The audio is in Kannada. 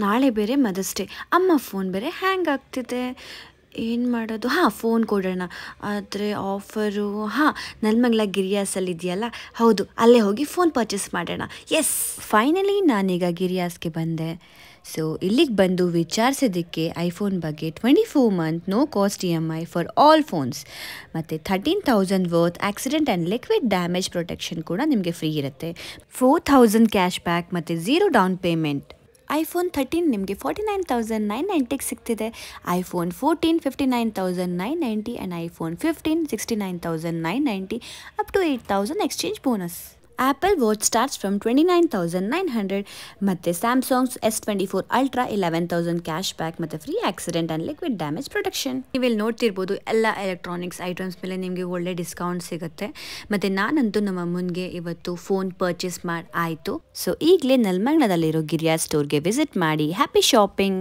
ನಾಳೆ ಬೇರೆ ಮದರ್ಸ್ ಡೇ, ಅಮ್ಮ ಫೋನ್ ಬೇರೆ ಹ್ಯಾಂಗ್ ಆಗ್ತಿದೆ, ಏನು ಮಾಡೋದು? ಹಾಂ, ಫೋನ್ ಕೊಡೋಣ. ಆದರೆ ಆಫರು ನೆಲಮಂಗಲ ಗಿರಿಯಾಸಲ್ಲಿ ಇದೆಯಲ್ಲ, ಹೌದು, ಅಲ್ಲೇ ಹೋಗಿ ಫೋನ್ ಪರ್ಚೇಸ್ ಮಾಡೋಣ. ಎಸ್, ಫೈನಲಿ ನಾನೀಗ ಗಿರಿಯಾಸ್ಗೆ ಬಂದೆ. ಸೊ ಇಲ್ಲಿಗೆ ಬಂದು ವಿಚಾರಿಸೋದಕ್ಕೆ ಐಫೋನ್ ಬಗ್ಗೆ 24 month no cost EMI for all phones ಮತ್ತು 13,000 worth accident and liquid damage protection ಕೂಡ ನಿಮಗೆ ಫ್ರೀ ಇರುತ್ತೆ. 4,000 ಕ್ಯಾಶ್ ಬ್ಯಾಕ್ ಮತ್ತು 0 ಡೌನ್ ಪೇಮೆಂಟ್. ಐಫೋನ್ 13 ನಿಮಗೆ 49,990 ಸಿಗ್ತಿದೆ. IPhone 14 59,990 and iPhone 15 69,990 up to 8,000 exchange bonus. Apple watch starts from 29,900 ಮತ್ತು Samsung's S24 ultra 11,000 cash back ಮತ್ತು free accident and liquid damage protection. ನೀವಿಲ್ಲಿ ನೋಡ್ತಿರ್ಬೋದು, ಎಲ್ಲ ಎಲೆಕ್ಟ್ರಾನಿಕ್ಸ್ ಐಟಮ್ಸ್ ಮೇಲೆ ನಿಮಗೆ ಒಳ್ಳೆ ಡಿಸ್ಕೌಂಟ್ ಸಿಗುತ್ತೆ. ಮತ್ತು ನಾನಂತೂ ನಮ್ಮ ಅಮ್ಮನಿಗೆ ಇವತ್ತು ಫೋನ್ ಪರ್ಚೇಸ್ ಮಾಡಿ ಆಯಿತು. ಸೊ ಈಗಲೇ ನೆಲಮಂಗಲದಲ್ಲಿರೋ ಗಿರಿಯಾ ಸ್ಟೋರ್ಗೆ ವಿಸಿಟ್ ಮಾಡಿ. Happy shopping.